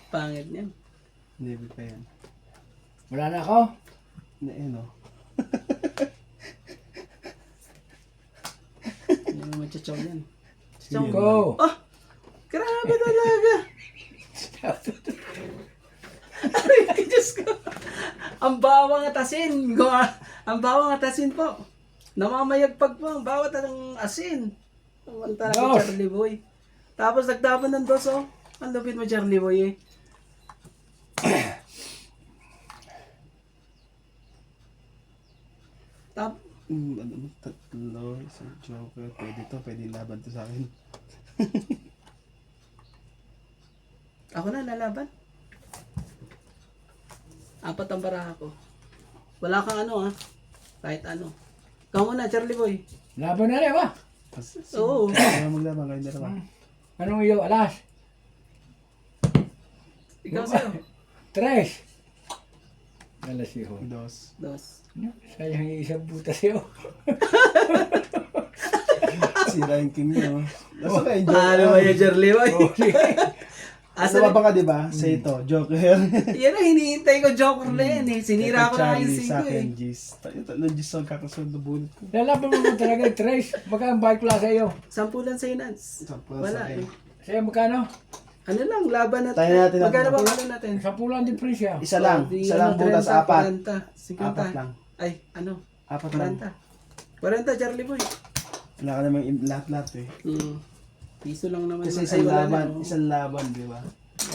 Pangit niyan. Hindi pa yan. wala na ako. Na yun oh. Hindi mo machachaw yan. Chachaw mo. Go. Oh! Grabe talaga! Ay, Diyos ko! Ang bawang at asin! Ang bawang at asin po! Namamayagpag po ang bawat ng asin. Ang talaga Dos. Charlie Boy. Tapos nagtapan ng dos oh. Ang lupit mo Charlie Boy eh. Tap. Ano, tatlo. Isang joker. Pwede to. Pwede laban to sa akin. Ako na lalaban. 4 ang baraha ko. Wala kang ano kahit ano. Ikaw muna Charlie Boy. Laban na rin ba? Oo. Kaya maglaban kayo dalawa. Anong iyo? Alas? Ikaw sa'yo. 3. Alas iyo. Dos. Dos. Sayang yung isang butas iyo. Si ranking nyo. Nasa kayo, Paano ba yung Charlie Boy? Asa ba ka, diba? Sa ito, joker. Yan ang hinihintay ko, joker na yan eh. Sinira ko na yung Charlie, sa 5 eh. akin, Gis. Tatlong Gis ang kakasunod na bunot ko. Lalaban mo talaga yung 3. Magkano bike pala sa iyo? 10 lang sa'yo, Nance. 10 lang Wala sa'yo. eh. Sa'yo magkano? Ano lang, laban natin. Tayo natin ang- Magkano ba ano natin? 10 lang din presya. Isa lang. Di, Isa lang ano, butas, 30, apat. 40, 50. Apat lang. Ay, ano? 4 lang. 40. 40, Charlie Boy. Wala ka namang lahat-lahat eh. Piso lang naman. Kasi Ay, wala na, oh. isang laban, di ba?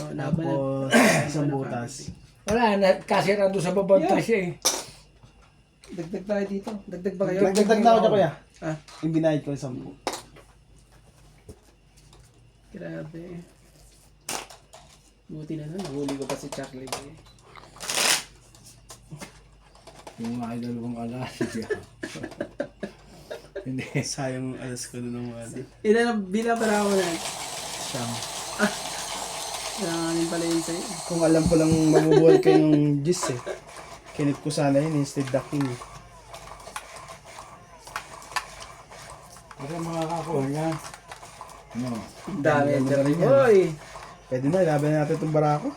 Oh, laban na. Tapos, isang butas. Wala, kasira doon sa babantay siya eh. Dagdag tayo dito. Dagdag ba kayo? Nagdagdag na ako dyan, kuya. Ah, Yung binayad ko 10. grabe. Buti na nun. Nahuli ko pa si Charlie Boy. Yung mga dalawang alas siya. Hindi. Sayang alas ko doon ng wala. Ilan na bilang para ako na. Siyam. Nanganin pala yun sa'yo. Kung alam ko lang mabubuhay kayong Gis eh. Kinip ko sana yun instead the king eh. Kasi makakakuha niya. Ano? Ang dami yan, Charlie Boy. Pwede na, ilaban na natin itong barako.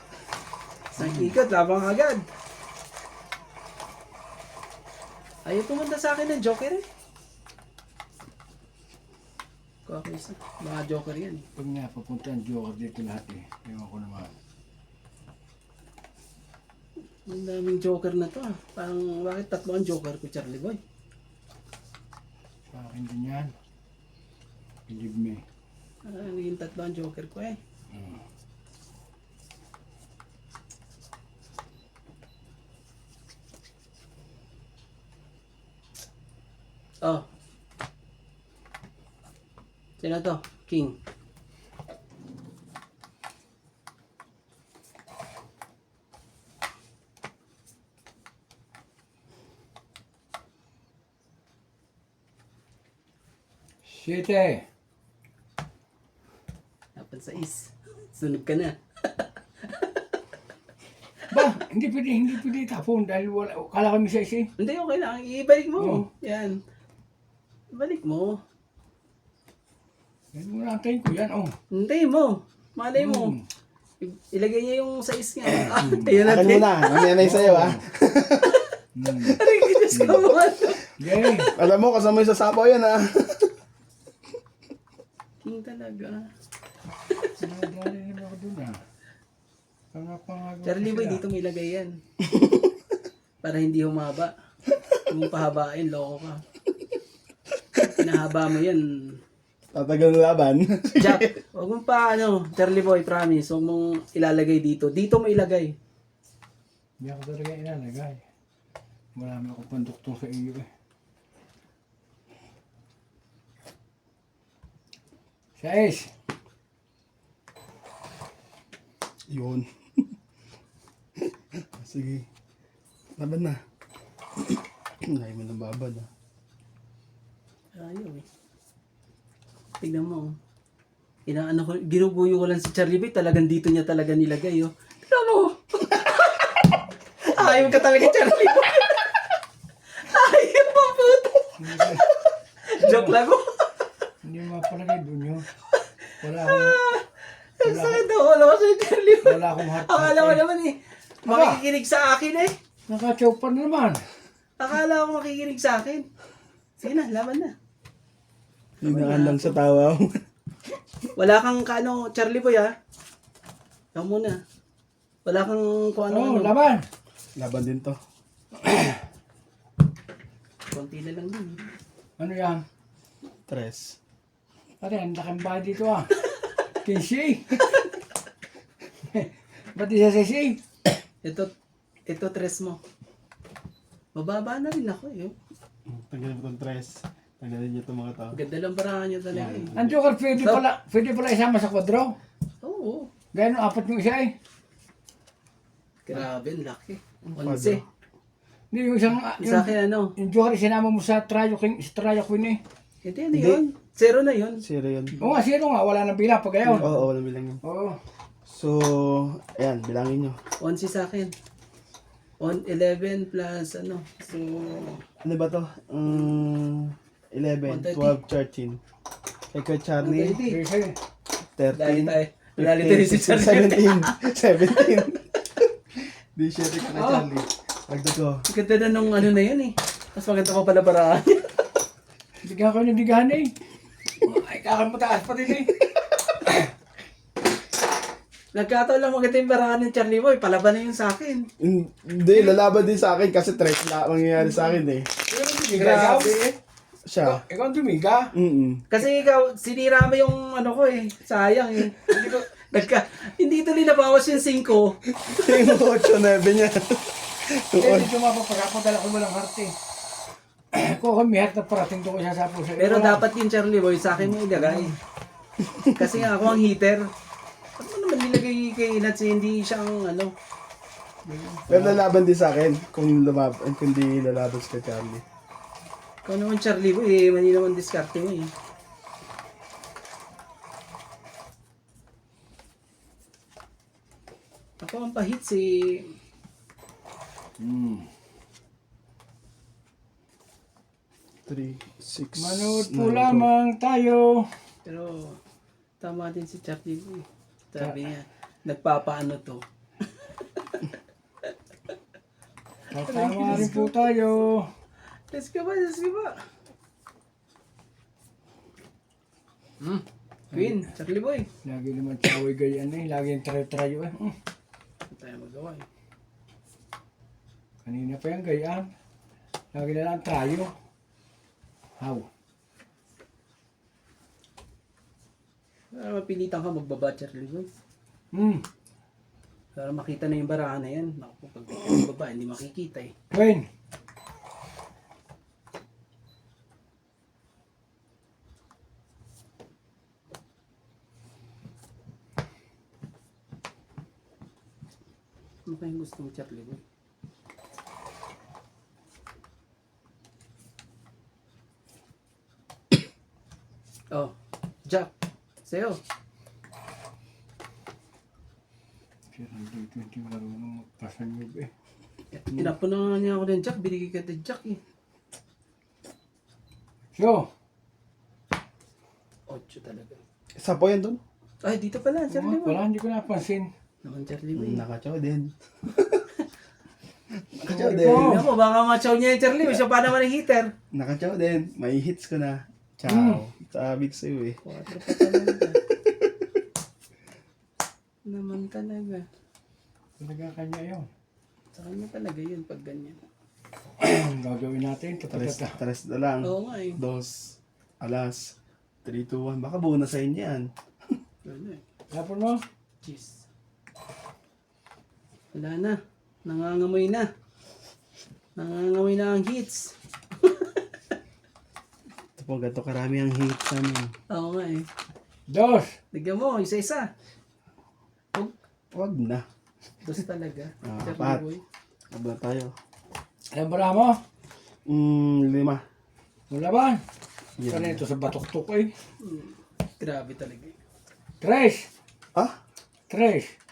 Isang ikot, labang agad. Ayaw pumunta sa akin ng joker eh. Kako isa. Mga joker yan. Pag nga papunta ang joker dito lahat eh. Ewan ko naman. Ang daming joker na to ah. Parang bakit 3 ang joker ko, Charlie Boy? Sa akin din yan. Believe me. Naging 3 ang joker ko eh. Oh. Sino to? King. Siyete. Dapat sa is. Sunog ka na. Ba, hindi pwede tapon dahil wala, kala kami sa isi. Hindi, okay lang. Ibalik mo. Oh. Yan. Ibalik mo. Yan muna antayin ko yan, oh. Hindi mo. Malay mo. Ilagay niya yung size niya. Ayun Akin natin. muna, mamaya na yung sa'yo ah. Aray, Diyos ko mo. Yay! Alam mo, kasama yung sasapaw yan ha. King talaga. Sinadali naman ako dun ah. Charlie Boy, dito may lagay yan. Para hindi humaba. Kung pahabain, loko ka. Pinahaba mo yan. Tatagal na laban. Jack, huwag mong pa Charlie Boy, promise. Huwag mong ilalagay dito. Dito mo ilagay. Hindi ako talaga ilalagay. Marami akong panduktong sa iyo eh. 6. Yun. Sige. Laban na. Lahi mo ng babad ha. Ayaw eh. Tignan mo. Inaano ko, ginuguyo ko lang si Charlie Boy. Talagang dito niya talaga nilagay oh. Tignan mo. Ayaw ka talaga Charlie Boy. Ayaw mo puto. Joke lang ko. Hindi mo mapalagay doon yun. Wala akong... Ang sakit na ulo ko si Charlie Boy. Wala akong heart. Akala ko naman eh. Makikinig sa akin eh. Naka-chopan naman. Akala ko makikinig sa akin. Sige na, laban na. Hinaan lang sa tawa mo. Wala kang Charlie Boy ha. Ikaw muna. Wala kang kung ano. Oo, laban. Laban din to. Konti na lang din. Ano yan? 3. Pare, ang laking bahay dito ah. 15. Ba't isa 16? Ito tres mo. Mababa na rin ako eh. Tanggalin mo itong 3. Tanggalin niyo itong mga tao. Ganda lang barahan niya talaga eh. Ang joker, pwede pala isama sa kwadro. Oo. Gano'n, 4 yung isa eh. Grabe, ang laki. Quadro. 11. Hindi, yung isang, Sa akin ano? yung joker, sinama mo sa Trayo Queen eh. Hindi, ano yun? Zero na yun. Zero yun. Oo nga, sino nga, wala nang bilang pag gayon. Oo, walang bilang yun. Oo. So, ayan, bilangin nyo. 11 sa akin. 11 plus ano. So, Ano ba to? 11, 130. 12, 13. Kay Kuya Charlie, 130. Sige. Dali 13, tayo. Dali tayo si 15, Charlie. 17. Di siya rin kay Charlie. Agdag ko. Ganda na nung ano na yun eh. Mas maganda pa pala barahan. Bigyan ko yung digahan eh. Ay, kakamataas pa din eh. Nagkataon lang maganda yung barahan ng Charlie Boy. Palaban na yun sa akin. Hindi, lalaban din sa akin kasi threat na mangyayari sa akin eh. Grabe. Siya. Ikaw ang dumiga. Kasi ikaw, sinira mo yung ano ko eh. Sayang eh. Hindi ko, hindi tuloy nabawas yung 5. Yung 8-9 niya. Hindi tumapapagpapadala ko walang heart eh. Kung ako may heart na parating doon ko sasapo sa iyo. Pero dapat yung Charlie Boy sa akin mo ilagay. Kasi nga ako ang hitter. Ano mo naman nilagay kay Inats hindi siyang ano. Pero lalaban din sa akin kung di lalaban sa Charlie. Ikaw naman Charlie Boy eh. Mali naman diskarte mo eh. Ako ang pahit si... 3, 6, Manood po lamang tayo. Pero tama din si Charlie Boy. Sabi niya, nagpapaano to. Tama rin po tayo. Let's go ba, let's go ba. Queen, Charlie Boy. Lagi naman tawag ganyan eh. Lagi yung try-try eh. Hindi tayo magawa eh. Kanina pa yung gayaan. Lagi na lang trayo. How? Para mapilitan ka magbaba, Charlie Boy. Para makita na yung barahan na yan. Naku, pag magbaba, hindi makikita eh. Queen. Ano kayong gusto mo, Charlie Boy? Oh, Jack. Sa'yo. Pero hindi 20 marunong magpasanyog eh. Inapo na nga niya ako ng Jack. Binigay ka ng Jack eh. So, 8 talaga. Isa po yan doon. Ay, dito pala, Charlie Boy. wala, hindi ko napansin. Naman, Charlie Boy. Nakachaw din. Nakachow Oh. din. Tingnan mo, baka machow niya yung Charlie. Siya pa naman ang hitter. Nakachow din. May hits ko na. Chow. Sabi ko sa'yo eh. 4 pa talaga. Naman talaga. Talaga kanya yun. Sa kanya talaga yun pag ganyan. Gagawin natin. Tatatata. Tres na lang. Oo nga eh. 2, alas, 3, 2, 1. Baka buo na sa inyo yan. Ano eh. Tapos mo? Jeez. Wala na. Nangangamoy na. Nangangamoy na ang hits. Ito po, gato karami ang hits namin. Oo nga eh. 2. Tignan mo, isa-isa. Wag na. Dos talaga. Ah, Charlie apat. boy. Wag na tayo. Alam ba mo? 5. Wala ba? Yan. Sana ito sa batok-tok eh. Grabe talaga. 3. Ah? 3.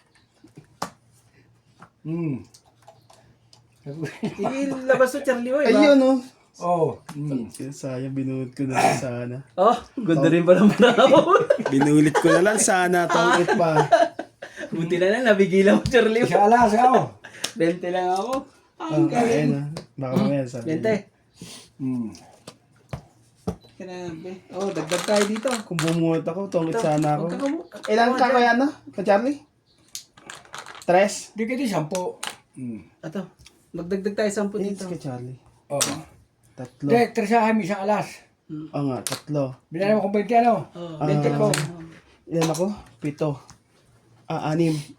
Ilabas mo Charlie boy. Ayun oh. Oh. Sayang, binulit ko na lang sana. Oh, ganda rin pala mo. Binulit ko na lang sana. Tongit pa. Buti na lang, nabigilan mo Charlie boy. Sa alas ako. 20 lang ako. Ayun Ang galing. ah. Baka mamaya sabi. 20. Grabe. Oh, dagdag tayo dito. Kung bumuot ako, tongit sana ako. Huwag ka Ilan ka kaya na? Ka Charlie? 3? Di ka di 10. Ato, magdagdag tayo 10 dito. Ka Charlie. Oh. 3. Di, 3 sa amin, isang alas. Oo nga, 3. Binala mo kung 20 ano? Oh, Ah. 20 lang ko. sa'yo. Ilan ako? 7. 6.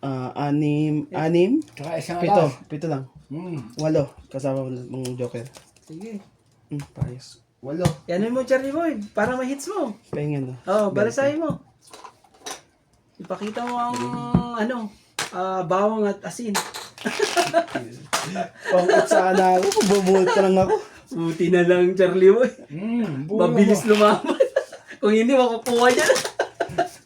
6. Saka isang alas. 7 lang. 8. Kasama mong joker. Sige. Payos. 8. Yan mo Charlie boy, para ma-hits mo. Pahingan na. Oh, balasahin mo. Ipakita mo ang bawang at asin. Tongit sana ako. Kung bumuot ka lang ako. Buti na lang Charlie boy. Mabilis lumaban. Kung hindi makukuha niya.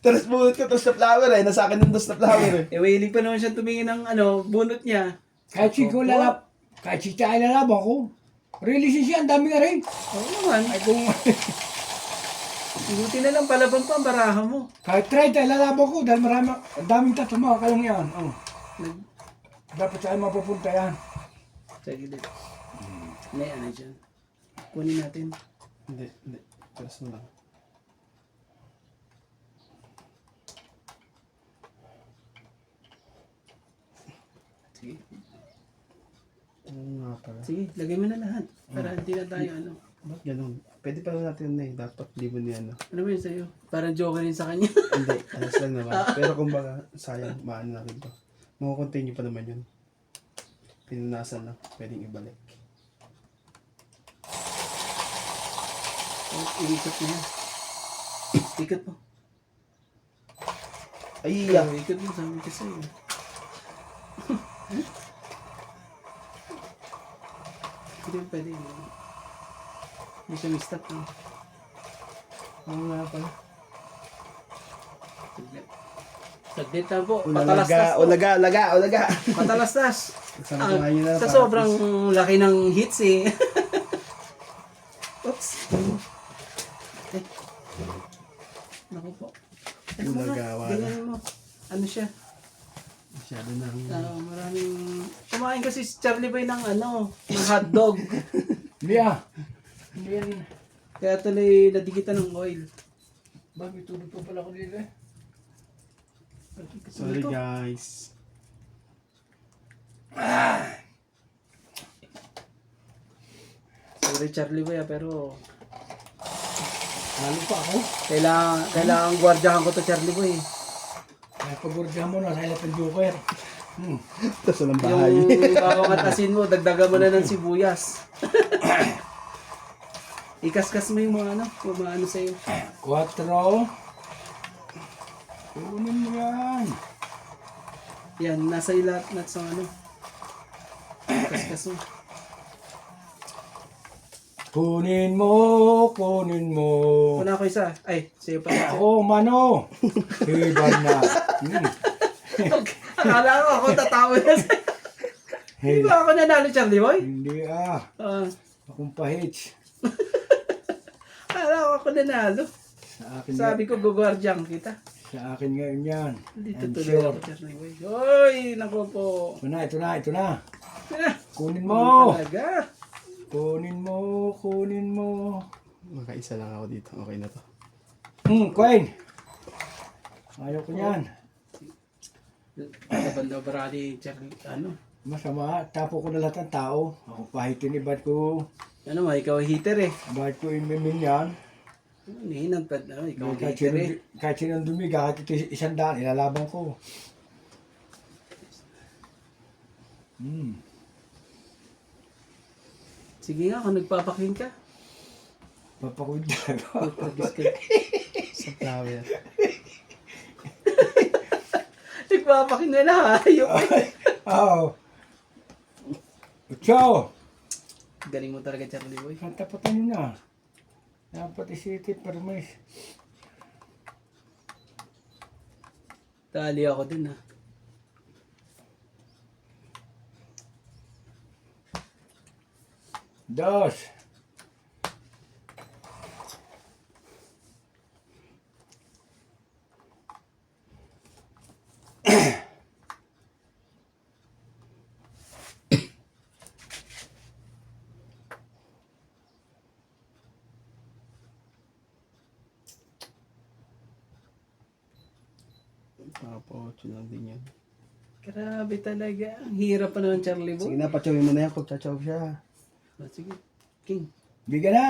Tapos buot ko, tapos na flower eh. Nasa akin yung dos na flower eh. Mahilig pa naman siya tumingin ng bunot niya. Kahit si ko lalap, kahit si Chay lalaban ko. Release siya, ang dami nga rin. Oo naman. Ay kung Buti na lang palaban pa ang baraha mo. kahit 30 lalaban ko dahil ang daming tato mga kalong yan. Oh. Dapat tayo mapupunta yan. Sa gilid. May ano dyan. Kunin natin. Hindi. Tapos mo lang. Sige. Oo nga pala. Sige, lagay mo na lahat. Para hindi na tayo Ba't ganun? Pwede pa natin na eh. Dapat libo niya ano. Ano ba yun sa'yo? Parang joker yun sa kanya. Hindi. Ayos lang naman. Pero kumbaga, sayang. Maano natin to. Makukontinue pa naman yun. Pinunasan lang. Pwedeng ibalik. Iikot mo na. Ikot mo. Ay, Ikot mo, sabi ko sa'yo. Hindi mo pwede. Hindi siya may stop. Oo nga pala. Saglit na po. Ulaga, Patalastas po. ulaga. Patalastas. Sama ko ngayon na Sa para sobrang laki ng hits eh. Oops. Eh. Naku po. Eh, Ulagawa na. ganyan mo. Ano siya? Masyado nang... Maraming... Kumain kasi si Charlie Boy ng ng hotdog. Hindi ah. Hindi yan. Kaya tuloy nadigitan ng oil. Bakit tulog pa pala ko dito eh? Sorry guys. Sorry Charlie Boy pero Lalo pa ako. kailangan gwardiyahan ko to Charlie Boy. Kaya pag-order mo na sa ilap ng joker. Tapos walang bahay. Yung bawang at asin mo, dagdagan mo na ng sibuyas. Ikaskas mo yung mga kung mga sa'yo. 4. Kunin mo yan. Yan, nasa lahat na sa Ikaskas mo. Kunin mo. Una ko isa. Ay, sa'yo pa. Ako, mano. Iba na. Akala ko ako tatawa na sa'yo. Hindi ba ako nanalo, Charlie Boy? Hindi ah. Akong pahits. Akala ko ako nanalo. Sa akin Sabi ko, gugwardyang kita. Sa akin ngayon yan. Dito I'm tuloy sure. ako, Charlie Boy. Hoy, naku po. Ito na. Tara. Kunin mo! Talaga. Kunin mo. Makaisa lang ako dito. Okay na to. Queen! Ayaw ko yan. Banda barali, Charlie, ano? Masama, tapo ko na lahat ng tao. Ako kahit tinibad ko, Ano mo, ikaw ay heater eh. bakit ko imimin yan. Nihinang pad, ano, ikaw ay Kahit heater eh. sinong dumi, kahit ito 100, ilalaban ko. Sige nga, kung nagpapaking ka. Papakuid ka. Pagis ka. Sa flower. Nagpapaking na na, hayop eh. Oo. Ciao! Galing mo talaga, Charlie Boy. Tapatan nyo na. Dapat isiti permis. Tali ako din ha. Dos. Papa-8 lang din yan. Grabe talaga. Ang hirap pa naman, Charlie Sige Boy. na, patsawin mo na yan kung tsatsaw siya. Sige. King. Bigyan na.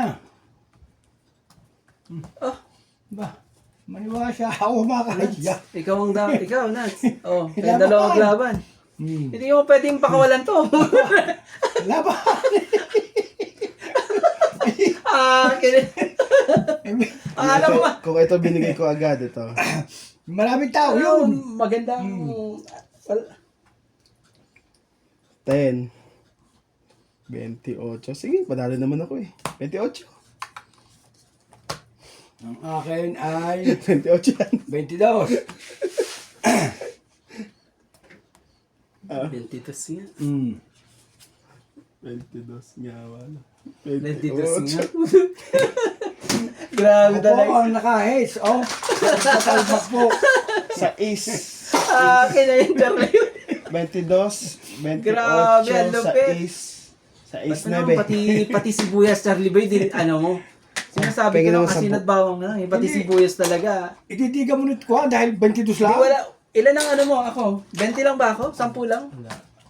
Oh, Ba, maniwala siya. Ako makakahit siya. ikaw ang ikaw, Nats. Oh, may Laban. dalawang laban. Hindi mo pwedeng pakawalan to. Laban! Alam mo ba? Kung ito binigay ko agad, ito. Maraming tao Ano, yun. magandang... 10. 28. Sige, padali naman ako eh. 28. Ang akin ay 28 yan. 22. 22 nga. 22 nga, wala. 22 nga. Grabe Ako talaga. ang nakahits. Oh, patalbak po. Sa is. Akin na yung Charlie. 22, 28, Grabe, ang sa lupit. is. Sa is Basta na, naman, be. pati sibuyas, Charlie Boy, din, ano mo. Sinasabi Pwede ko lang naman kasi 10. bawang na. Eh, pati Hindi. sibuyas talaga. Ititigan mo nito ko dahil 22 Di lang. wala. Ilan ang ano mo ako? 20 lang ba ako? 10 lang?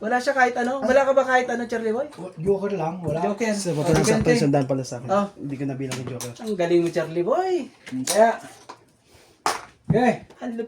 Wala siya kahit ano? Wala ka ba kahit ano, Charlie Boy? Joker lang, wala. Joker. Sa Oh, pagkakasakto ganito eh. yung sandaan pala sa akin. Oh. Hindi ko nabilang yung joker. Ang galing mo, Charlie Boy. Kaya, eh, Ang lupit.